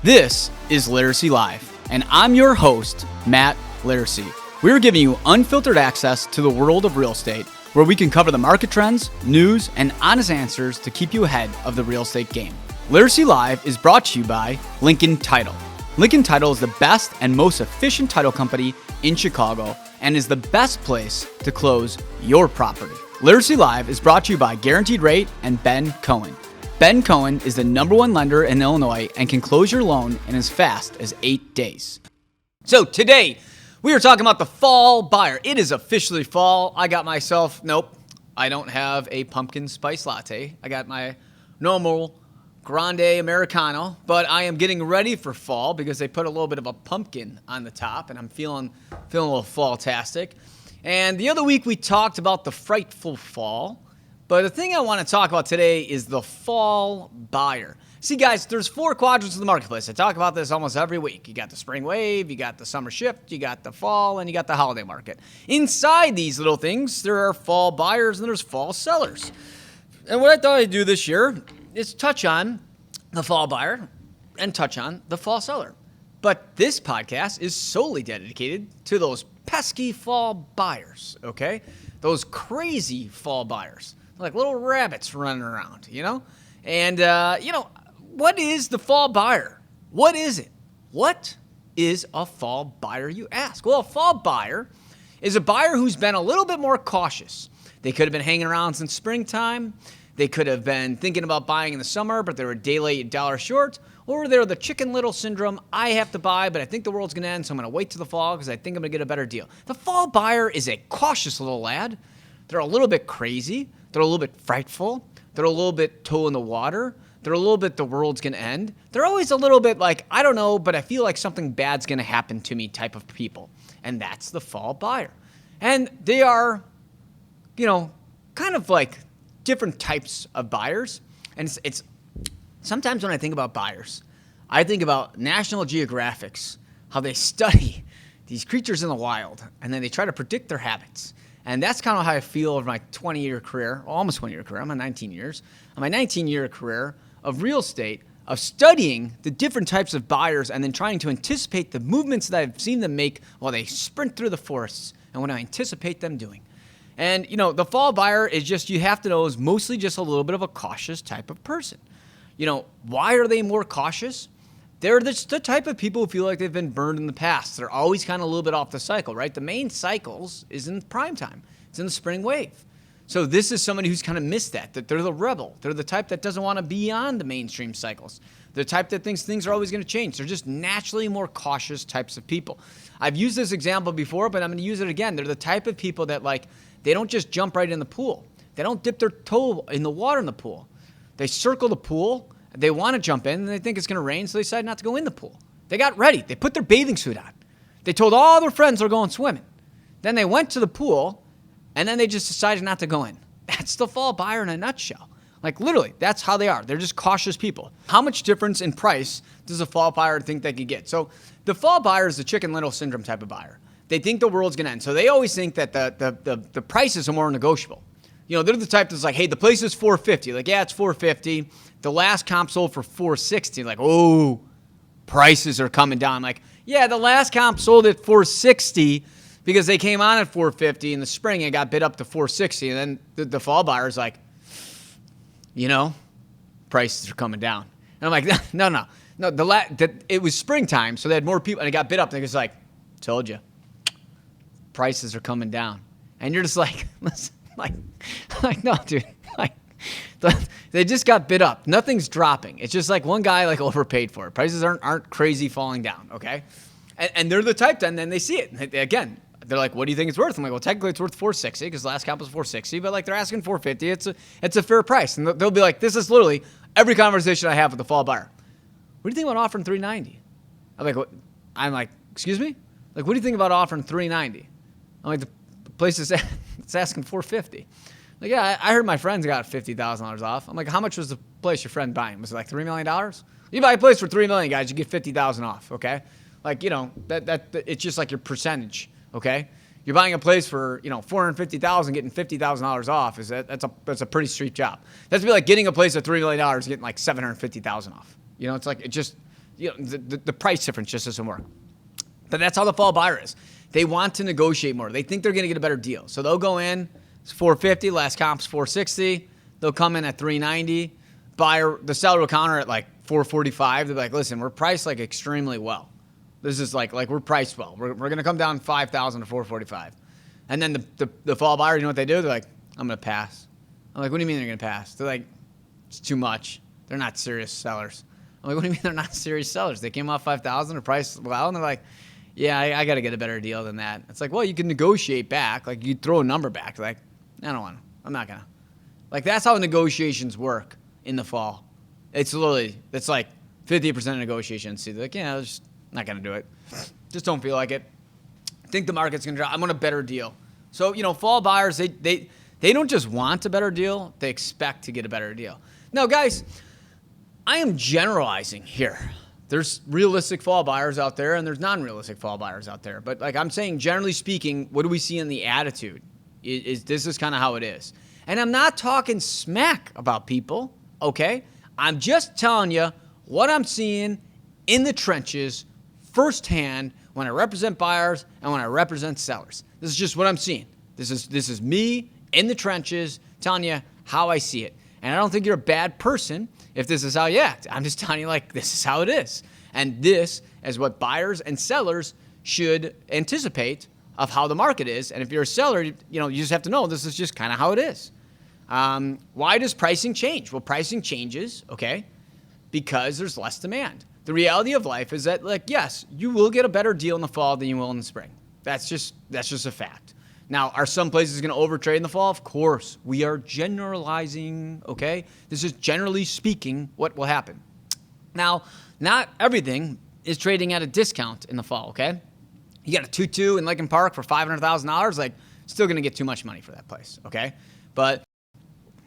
This is Laricy Live, and I'm your host, Matt Laricy. We're giving you unfiltered access to the world of real estate, where we can cover the market trends, news, and honest answers to keep you ahead of the real estate game. Laricy Live is brought to you by Lincoln Title. Lincoln Title is the best and most efficient title company in Chicago and is the best place to close your property. Laricy Live is brought to you by Guaranteed Rate and Ben Cohen. Ben Cohen is the #1 lender in Illinois and can close your loan in as fast as 8 days. So today, we are talking about the fall buyer. It is officially fall. I don't have a pumpkin spice latte. I got my normal grande Americano, but I am getting ready for fall because they put a little bit of a pumpkin on the top, and I'm feeling a little fall-tastic. And the other week, we talked about the frightful fall. But the thing I want to talk about today is the fall buyer. See, guys, there's 4 quadrants of the marketplace. I talk about this almost every week. You got the spring wave, you got the summer shift, you got the fall, and you got the holiday market. Inside these little things, there are fall buyers and there's fall sellers. And what I thought I'd do this year is touch on the fall buyer and touch on the fall seller. But this podcast is solely dedicated to those pesky fall buyers, okay? Those crazy fall buyers. Like little rabbits running around, And, what is the fall buyer? What is it? What is a fall buyer, you ask? Well, a fall buyer is a buyer who's been a little bit more cautious. They could have been hanging around since springtime. They could have been thinking about buying in the summer, but they were a day late, $1 short. Or they're the chicken little syndrome. I have to buy, but I think the world's going to end, so I'm going to wait till the fall because I think I'm going to get a better deal. The fall buyer is a cautious little lad. They're a little bit crazy. They're a little bit frightful. They're a little bit toe in the water. They're a little bit the world's going to end. They're always a little bit like, I don't know, but I feel like something bad's going to happen to me type of people. And that's the fall buyer. And they are, kind of like different types of buyers. And it's sometimes when I think about buyers, I think about National Geographic's, how they study these creatures in the wild, and then they try to predict their habits. And that's kind of how I feel over my 20-year career, almost 20-year career. I'm on 19 years. On my 19-year career of real estate, of studying the different types of buyers and then trying to anticipate the movements that I've seen them make while they sprint through the forests and what I anticipate them doing. And, the fall buyer is just, you have to know, is mostly just a little bit of a cautious type of person. Why are they more cautious? They're the type of people who feel like they've been burned in the past. They're always kind of a little bit off the cycle, right? The main cycles is in prime time. It's in the spring wave. So this is somebody who's kind of missed that they're the rebel. They're the type that doesn't want to be on the mainstream cycles. They're the type that thinks things are always going to change. They're just naturally more cautious types of people. I've used this example before, but I'm going to use it again. They're the type of people that, they don't just jump right in the pool. They don't dip their toe in the water in the pool. They circle the pool. They want to jump in, and they think it's going to rain, so they decide not to go in the pool. They got ready. They put their bathing suit on. They told all their friends they're going swimming. Then they went to the pool, and then they just decided not to go in. That's the fall buyer in a nutshell. Literally, that's how they are. They're just cautious people. How much difference in price does a fall buyer think they could get? So the fall buyer is the chicken little syndrome type of buyer. They think the world's going to end. So they always think that the prices are more negotiable. They're the type that's like, hey, the place is $450. Yeah, it's $450. The last comp sold for $460. Oh, prices are coming down. Yeah, the last comp sold at $460 because they came on at $450 in the spring and got bid up to $460. And then the fall buyer's like, prices are coming down. And I'm like, no. It was springtime, so they had more people, and it got bid up. And it was like, told you, prices are coming down. And you're just like, listen. No, dude. They just got bid up. Nothing's dropping. It's just one guy overpaid for it. Prices aren't crazy falling down, okay? And they're the type then they see it. Again, they're like, what do you think it's worth? I'm like, well, technically it's worth $460 because the last comp was $460, but they're asking $450. It's a fair price. And they'll be like, this is literally every conversation I have with the fall buyer. What do you think about offering $390? I'm like, excuse me? What do you think about offering $390? I'm like, the place is it's asking $450. Yeah, I heard my friends got $50,000 off. I'm like, how much was the place your friend buying? Was it $3 million? You buy a place for $3 million, guys, you get $50,000 off, okay? That it's just your percentage, okay? You're buying a place for, $450,000, getting $50,000 off. That's a pretty steep job. That's be like getting a place at $3 million, getting $750,000 off. the price difference just doesn't work. But that's how the fall buyer is. They want to negotiate more. They think they're going to get a better deal. So they'll go in, it's 450, last comp's 460. They'll come in at 390. The seller will counter at like 445. They're like, listen, we're priced like extremely well. This is like we're priced well. We're going to come down 5,000 to 445. And then the fall buyer, you know what they do? They're like, I'm going to pass. I'm like, what do you mean they're going to pass? They're like, it's too much. They're not serious sellers. I'm like, what do you mean they're not serious sellers? They came off 5,000, they're priced well, and they're like, yeah, I got to get a better deal than that. It's like, well, you can negotiate back. Like, you throw a number back. They're like, I don't want to. I'm not going to. Like, that's how negotiations work in the fall. It's like 50% of negotiations. See, they're like, yeah, I'm just not going to do it. Just don't feel like it. Think the market's going to drop. I want a better deal. So, fall buyers, they don't just want a better deal. They expect to get a better deal. Now, guys, I am generalizing here. There's realistic fall buyers out there, and there's non-realistic fall buyers out there. But like I'm saying, generally speaking, what do we see in the attitude? This is kind of how it is. And I'm not talking smack about people, okay? I'm just telling you what I'm seeing in the trenches firsthand when I represent buyers and when I represent sellers. This is just what I'm seeing. This is me in the trenches telling you how I see it. And I don't think you're a bad person if this is how you act. I'm just telling you, like, this is how it is. And this is what buyers and sellers should anticipate of how the market is. And if you're a seller, you just have to know this is just kind of how it is. Why does pricing change? Well, pricing changes, okay, because there's less demand. The reality of life is that, like, yes, you will get a better deal in the fall than you will in the spring. That's just a fact. Now, are some places going to overtrade in the fall? Of course. We are generalizing, okay? This is generally speaking what will happen. Now, not everything is trading at a discount in the fall, okay? You got a 2-2 in Lincoln Park for $500,000, like, still going to get too much money for that place, okay? But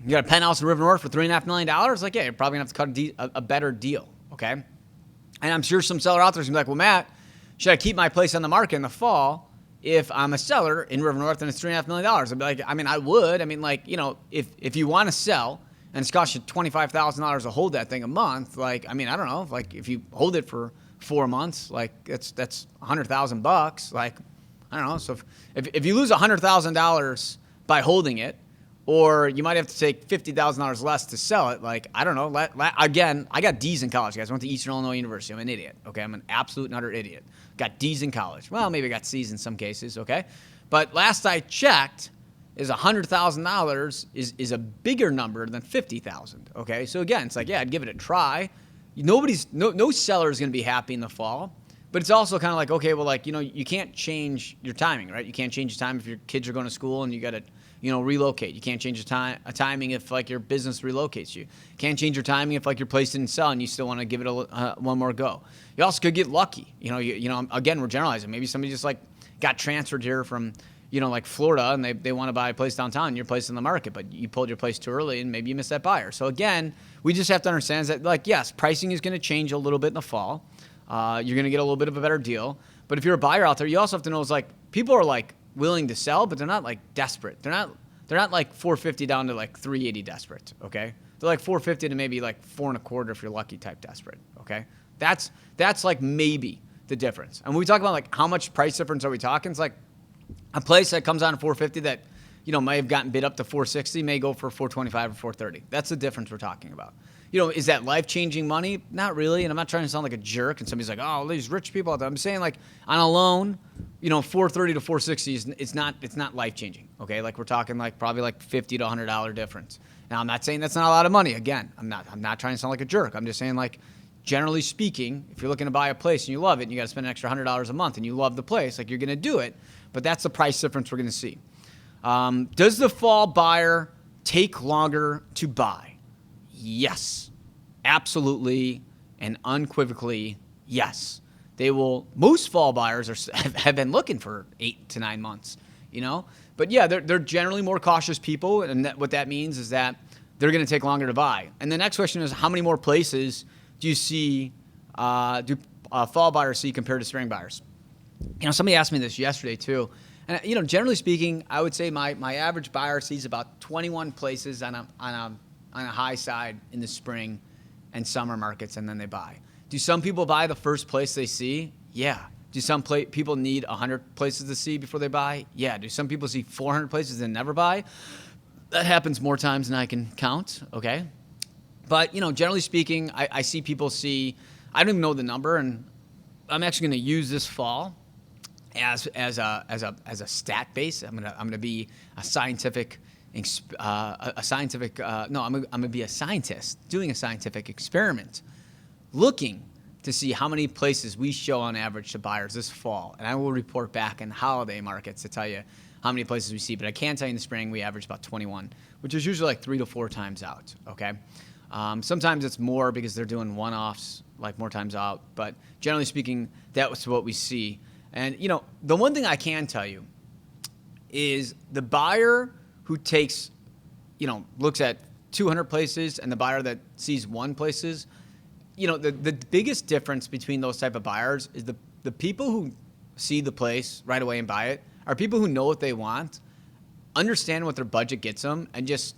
you got a penthouse in River North for $3.5 million, like, yeah, you're probably going to have to cut a better deal, okay? And I'm sure some seller out there is going to be like, well, Matt, should I keep my place on the market in the fall if I'm a seller in River North and it's $3.5 million? I'd be like, I would. If you want to sell and it's cost you $25,000 to hold that thing a month, like, I don't know, like if you hold it for 4 months, like that's $100,000. Like, I don't know. So if you lose $100,000 by holding it, or you might have to take $50,000 less to sell it. Like, I don't know. Again, I got D's in college, guys. I went to Eastern Illinois University. I'm an idiot, okay? I'm an absolute and utter idiot. Got D's in college. Well, maybe I got C's in some cases, okay? But last I checked, is $100,000 is a bigger number than $50,000, okay? So again, it's like, yeah, I'd give it a try. No seller is going to be happy in the fall. But it's also kind of like, okay, well, like, you can't change your timing, right? You can't change your time if your kids are going to school and you got to, relocate. You can't change your timing if, like, your business relocates you. Can't change your timing if, like, you're placed in sell and you still want to give it one more go. You also could get lucky. Again, we're generalizing. Maybe somebody just, like, got transferred here from, like Florida, and they want to buy a place downtown and you're placed in the market, but you pulled your place too early and maybe you missed that buyer. So again, we just have to understand that, like, yes, pricing is going to change a little bit in the fall. You're going to get a little bit of a better deal. But if you're a buyer out there, you also have to know, it's like, people are, like, willing to sell, but they're not, like, desperate. They're not like 450 down to, like, 380 desperate, okay? They're like 450 to maybe like 4.25 if you're lucky type desperate, okay? That's like maybe the difference. And when we talk about, like, how much price difference are we talking, it's like a place that comes on at 450 that, may have gotten bid up to 460 may go for 425 or 430. That's the difference we're talking about. Is that life-changing money? Not really, and I'm not trying to sound like a jerk, and somebody's like, oh, these rich people out there. I'm saying, like, on a loan, 430 to 460 it's not life-changing, okay? Like, we're talking, like, probably like $50 to $100 difference. Now, I'm not saying that's not a lot of money. Again, I'm not trying to sound like a jerk. I'm just saying, like, generally speaking, if you're looking to buy a place and you love it and you got to spend an extra $100 a month and you love the place, like, you're going to do it, but that's the price difference we're going to see. Does the fall buyer take longer to buy? Yes, absolutely and unequivocally yes. They will. Most fall buyers have been looking for 8 to 9 months, But yeah, they're generally more cautious people, and what that means is that they're going to take longer to buy. And the next question is, how many more places do you see fall buyers see compared to spring buyers? Somebody asked me this yesterday too. And generally speaking, I would say my average buyer sees about 21 places on a high side in the spring and summer markets, and then they buy. Do some people buy the first place they see? Yeah. Do some people need 100 places to see before they buy? Yeah. Do some people see 400 places and never buy? That happens more times than I can count, okay? But, generally speaking, I see people see, I don't even know the number, and I'm actually going to use this fall as a stat base. I'm gonna be a scientific I'm gonna be a scientist doing a scientific experiment, looking to see how many places we show on average to buyers this fall, and I will report back in holiday markets to tell you how many places we see. But I can tell you in the spring we average about 21, which is usually like 3 to 4 times out. Okay, sometimes it's more because they're doing one-offs, like more times out. But generally speaking, that was what we see. And, the one thing I can tell you is the buyer who takes, looks at 200 places and the buyer that sees 1 places, the biggest difference between those type of buyers is the people who see the place right away and buy it are people who know what they want, understand what their budget gets them, and just,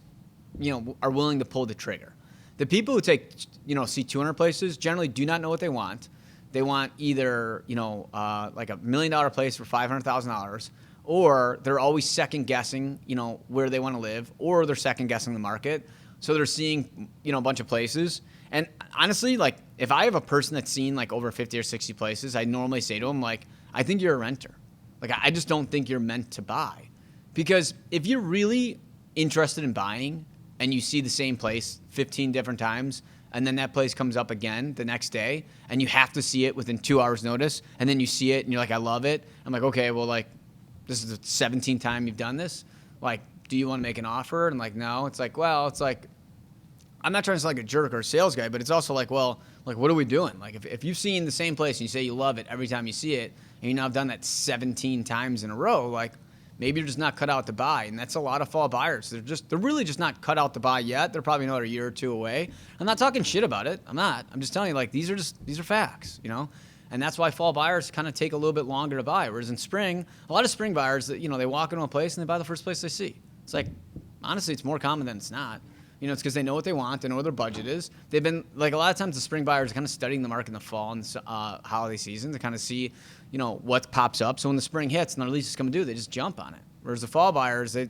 are willing to pull the trigger. The people who take, see 200 places generally do not know what they want. They want either, like $1 million place for $500,000, or they're always second guessing, where they want to live, or they're second guessing the market. So they're seeing, a bunch of places. And honestly, like if I have a person that's seen like over 50 or 60 places, I normally say to them, like, I think you're a renter. Like, I just don't think you're meant to buy. Because if you're really interested in buying and you see the same place 15 different times, and then that place comes up again the next day, and you have to see it within 2 hours notice, and then you see it, and you're like, I love it. I'm like, okay, well, like, this is the 17th time you've done this. Like, do you want to make an offer? And like, no. It's like, well, it's like, I'm not trying to sound like a jerk or a sales guy, but it's also like, well, like, what are we doing? Like, if you've seen the same place and you say you love it every time you see it, and you now have done that 17 times in a row, like, maybe you're just not cut out to buy. And that's a lot of fall buyers. They're really just not cut out to buy yet. They're probably another year or 2 away. I'm not talking shit about it. I'm not. I'm just telling you, like, these are facts, And that's why fall buyers kind of take a little bit longer to buy. Whereas in spring, a lot of spring buyers, they walk into a place and they buy the first place they see. It's like, honestly, it's more common than it's not. It's because they know what they want. They know what their budget is. They've been, like, a lot of times the spring buyers are kind of studying the market in the fall and holiday season to kind of see, what pops up. So when the spring hits and their lease is coming due, they just jump on it. Whereas the fall buyers, they've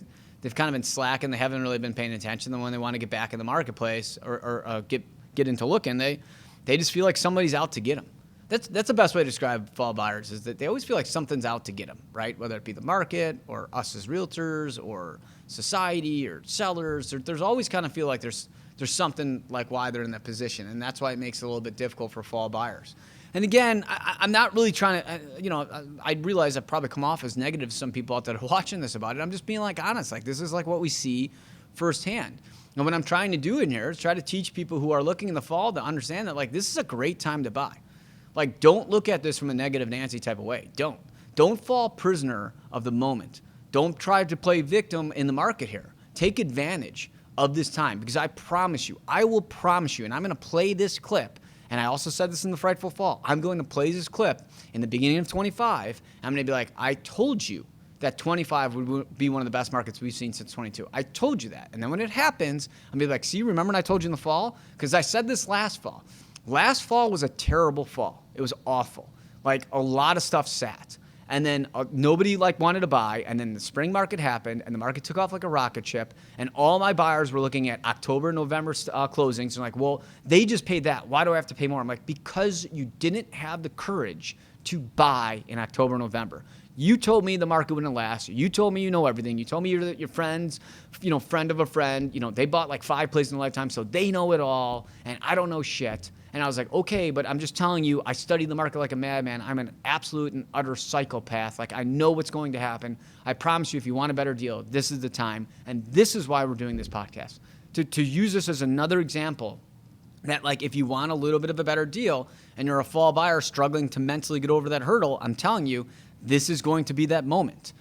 kind of been slacking. They haven't really been paying attention. Then when they want to get back in the marketplace or get into looking, they just feel like somebody's out to get them. That's the best way to describe fall buyers, is that they always feel like something's out to get them, right? Whether it be the market or us as realtors or society or sellers. There's always kind of feel like there's something like why they're in that position. And that's why it makes it a little bit difficult for fall buyers. And again, I'm not really trying to, I realize I probably come off as negative to some people out there watching this about it. I'm just being like honest. Like, this is like what we see firsthand. And what I'm trying to do in here is try to teach people who are looking in the fall to understand that, like, this is a great time to buy. Like, don't look at this from a negative Nancy type of way. Don't fall prisoner of the moment. Don't try to play victim in the market here. Take advantage of this time, because I will promise you, and I'm going to play this clip, and I also said this in the Frightful Fall, I'm going to play this clip in the beginning of 25, and I'm going to be like, I told you that 25 would be one of the best markets we've seen since 22. I told you that. And then when it happens, I'm going to be like, see, remember when I told you in the fall? Because I said this last fall. Last fall was a terrible fall. It was awful. Like, a lot of stuff sat. And then nobody wanted to buy. And then the spring market happened, and the market took off like a rocket ship. And all my buyers were looking at October, November closings. And like, well, they just paid that. Why do I have to pay more? I'm like, because you didn't have the courage to buy in October, November. You told me the market wouldn't last. You told me you know everything. You told me you're your friends, friend of a friend. They bought like 5 places in a lifetime, so they know it all, and I don't know shit. And I was like, okay, but I'm just telling you, I studied the market like a madman. I'm an absolute and utter psychopath. Like, I know what's going to happen. I promise you, if you want a better deal, this is the time. And this is why we're doing this podcast. To use this as another example that, like, if you want a little bit of a better deal and you're a fall buyer struggling to mentally get over that hurdle, I'm telling you, this is going to be that moment.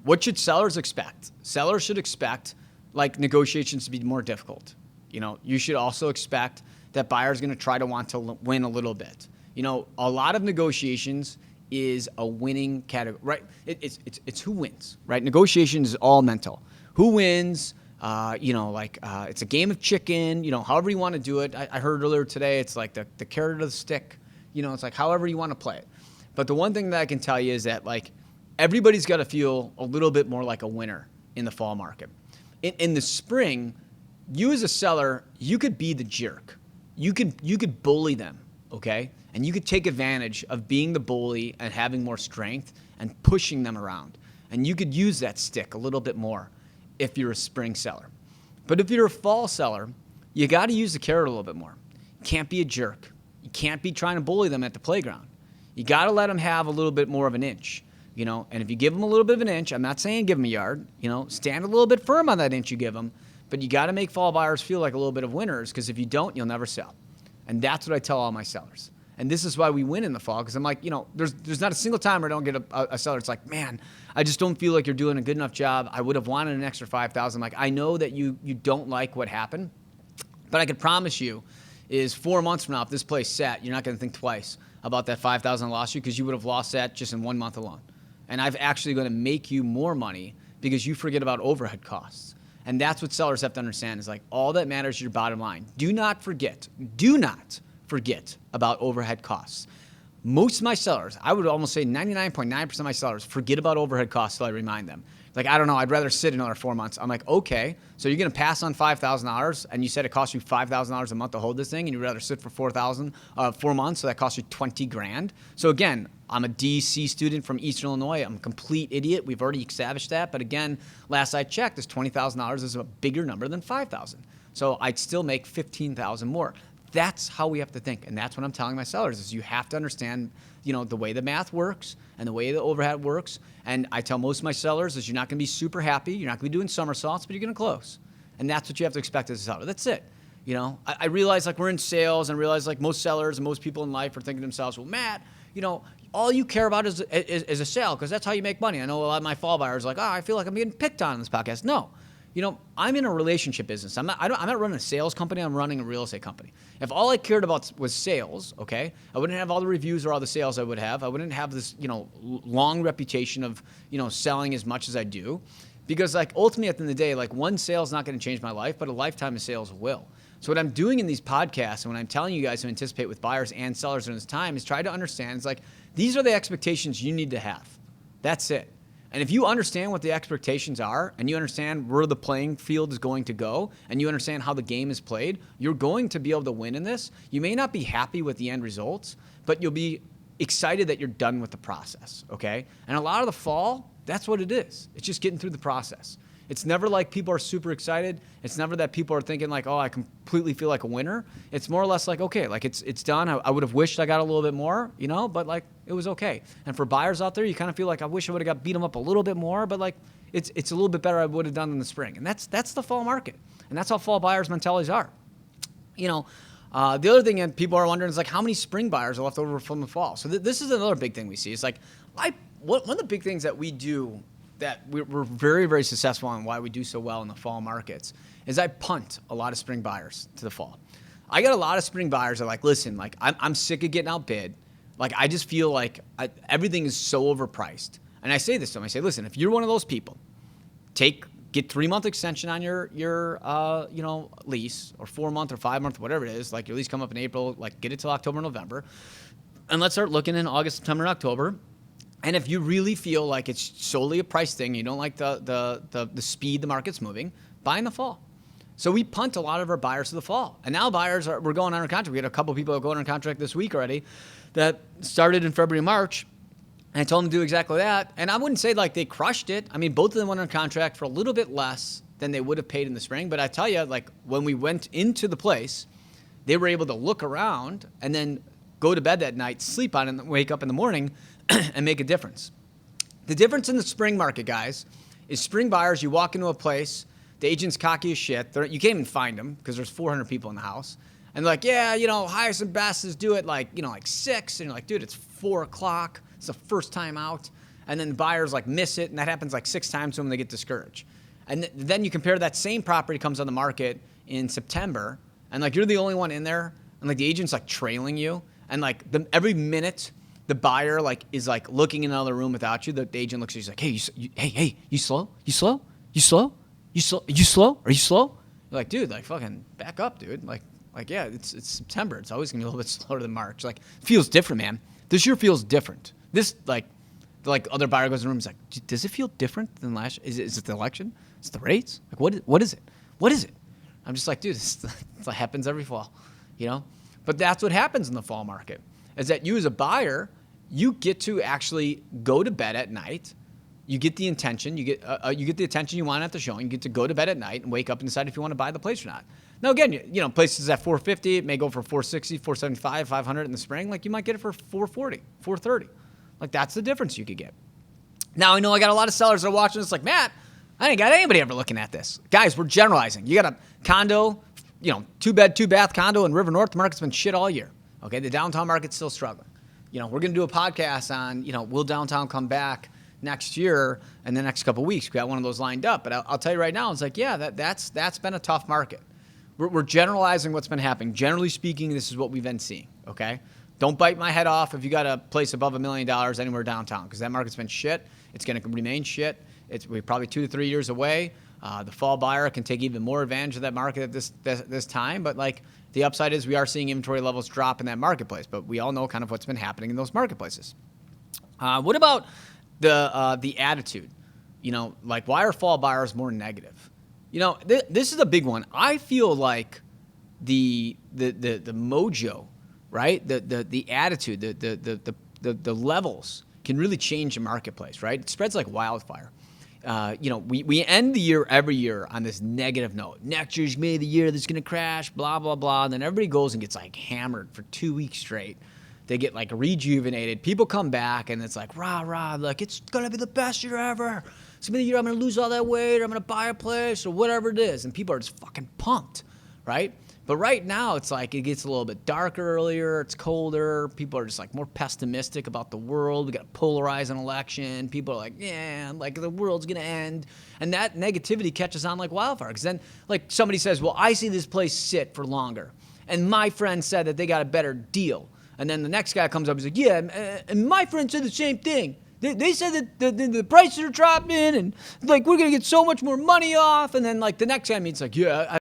What should sellers expect? Sellers should expect, like, negotiations to be more difficult. You should also expect that buyers are going to try to want to win a little bit. A lot of negotiations is a winning category, right? It's who wins, right? Negotiations is all mental. Who wins? It's a game of chicken, however you want to do it. I heard earlier today, it's like the carrot or the stick, it's like however you want to play it. But the one thing that I can tell you is that like everybody's got to feel a little bit more like a winner in the fall market. In the spring, you as a seller, you could be the jerk. You could bully them, okay? And you could take advantage of being the bully and having more strength and pushing them around. And you could use that stick a little bit more if you're a spring seller. But if you're a fall seller, you got to use the carrot a little bit more. You can't be a jerk. You can't be trying to bully them at the playground. You got to let them have a little bit more of an inch, and if you give them a little bit of an inch, I'm not saying give them a yard, stand a little bit firm on that inch you give them, but you got to make fall buyers feel like a little bit of winners, because if you don't, you'll never sell. And that's what I tell all my sellers. And this is why we win in the fall, because I'm like, there's not a single time where I don't get a seller. It's like, man, I just don't feel like you're doing a good enough job. I would have wanted an extra $5,000. Like, I know that you don't like what happened, but I can promise you is 4 months from now, if this place sat, you're not going to think twice about that $5,000 lost you, because you would have lost that just in 1 month alone. And I've actually going to make you more money because you forget about overhead costs. And that's what sellers have to understand, is like all that matters is your bottom line. Do not forget about overhead costs. Most of my sellers, I would almost say 99.9% of my sellers forget about overhead costs till I remind them. Like, I don't know, I'd rather sit another 4 months. I'm like, okay, so you're going to pass on $5,000, and you said it costs you $5,000 a month to hold this thing, and you'd rather sit for 4 months, so that costs you $20,000. So again, I'm a DC student from Eastern Illinois. I'm a complete idiot. We've already established that. But again, last I checked, this $20,000 is a bigger number than $5,000. So I'd still make $15,000 more. That's how we have to think. And that's what I'm telling my sellers, is you have to understand, the way the math works and the way the overhead works. And I tell most of my sellers is you're not going to be super happy. You're not going to be doing somersaults, but you're going to close. And that's what you have to expect as a seller. That's it. I realize like we're in sales, and realize like most sellers and most people in life are thinking to themselves, well, Matt, all you care about is a sale, because that's how you make money. I know a lot of my fall buyers are like, I feel like I'm getting picked on in this podcast. No. I'm in a relationship business. I'm not running a sales company. I'm running a real estate company. If all I cared about was sales, okay, I wouldn't have all the reviews or all the sales I would have. I wouldn't have this, long reputation of, selling as much as I do, because like ultimately at the end of the day, like one sale is not going to change my life, but a lifetime of sales will. So what I'm doing in these podcasts, and when I'm telling you guys to anticipate with buyers and sellers in this time, is try to understand, it's like, these are the expectations you need to have. That's it. And if you understand what the expectations are, and you understand where the playing field is going to go, and you understand how the game is played, you're going to be able to win in this. You may not be happy with the end results, but you'll be excited that you're done with the process, okay? And a lot of the fall, that's what it is. It's just getting through the process. It's never like people are super excited. It's never that people are thinking like, I completely feel like a winner. It's more or less like, okay, like it's done. I would have wished I got a little bit more, but like it was okay. And for buyers out there, you kind of feel like I wish I would have beat them up a little bit more, but like it's a little bit better I would have done in the spring. And that's the fall market. And that's how fall buyers' mentalities are. The other thing that people are wondering is like how many spring buyers are left over from the fall. So this is another big thing we see. It's like one of the big things that we do that we're very, very successful on, why we do so well in the fall markets, is I punt a lot of spring buyers to the fall. I got a lot of spring buyers that are like, listen, like I'm sick of getting outbid. Like I just feel like everything is so overpriced. And I say this to them. I say, listen, if you're one of those people, get 3-month extension on your lease, or 4-month or 5-month, whatever it is. Like your lease come up in April, like get it till October, November, and let's start looking in August, September, and October. And if you really feel like it's solely a price thing, you don't like the speed the market's moving, buy in the fall. So we punt a lot of our buyers to the fall. And now we're going under contract. We had a couple of people going under contract this week already that started in February, March. And I told them to do exactly that. And I wouldn't say like they crushed it. I mean, both of them went under contract for a little bit less than they would have paid in the spring. But I tell you, like when we went into the place, they were able to look around and then go to bed that night, sleep on it, and wake up in the morning and make a difference. The difference in the spring market, guys, is spring buyers, you walk into a place, the agent's cocky as shit. You can't even find them because there's 400 people in the house. And they're like, yeah, highest and best is do it like 6. And you're like, dude, it's 4 o'clock. It's the first time out. And then the buyers like miss it. And that happens like 6 times to them, they get discouraged. And then you compare that same property comes on the market in September. And like, you're the only one in there. And like the agent's like trailing you. And like every minute the buyer like is like looking in another room without you, the agent looks at you, he's like, hey, you slow? You slow? You slow? You slow? You slow? Are you slow? You're like, dude, like fucking back up, dude. Like yeah, it's September. It's always gonna be a little bit slower than March. Like, it feels different, man. This year feels different. This like other buyer goes in the room. He's like, does it feel different than last year? Is it the election? Is it the rates? Like, what is it? What is it? I'm just like, dude, this happens every fall, you know? But that's what happens in the fall market, is that you as a buyer, you get to actually go to bed at night. You get the intention, you get the attention you want at the showing. You get to go to bed at night and wake up and decide if you want to buy the place or not. Now, again, you know, places at 450, it may go for 460, 475, 500 in the spring. Like, you might get it for 440, 430. Like, that's the difference you could get. Now, I know I got a lot of sellers that are watching this like, Matt, I ain't got anybody ever looking at this. Guys, we're generalizing. You got a condo, you know, 2-bed, 2-bath condo in River North. The market's been shit all year. Okay, the downtown market's still struggling. You know, we're going to do a podcast on, you know, will downtown come back next year in the next couple of weeks. We got one of those lined up. But I'll tell you right now, it's like, yeah, that's been a tough market. We're generalizing what's been happening. Generally speaking, this is what we've been seeing, okay? Don't bite my head off if you got a place above $1 million anywhere downtown, because that market's been shit. It's going to remain shit. We're probably 2 to 3 years away. The fall buyer can take even more advantage of that market at this time. But like, the upside is we are seeing inventory levels drop in that marketplace. But we all know kind of what's been happening in those marketplaces. What about the attitude? You know, like, why are fall buyers more negative? You know, this is a big one. I feel like the mojo, right? The attitude, the levels can really change the marketplace, right? It spreads like wildfire. You know, we end the year every year on this negative note. Next year's May the year that's going to crash, blah, blah, blah. And then everybody goes and gets like hammered for 2 weeks straight. They get like rejuvenated. People come back and it's like, rah, rah, like, it's going to be the best year ever. It's going to be the year I'm going to lose all that weight, or I'm going to buy a place, or whatever it is. And people are just fucking pumped, right? But right now, it's like it gets a little bit darker earlier. It's colder. People are just like more pessimistic about the world. We got a polarizing election. People are like, yeah, like the world's going to end. And that negativity catches on like wildfire. Because then like somebody says, well, I see this place sit for longer. And my friend said that they got a better deal. And then the next guy comes up and he's like, yeah, and my friend said the same thing. They said that the prices are dropping and like we're going to get so much more money off. And then like the next guy meets like, yeah,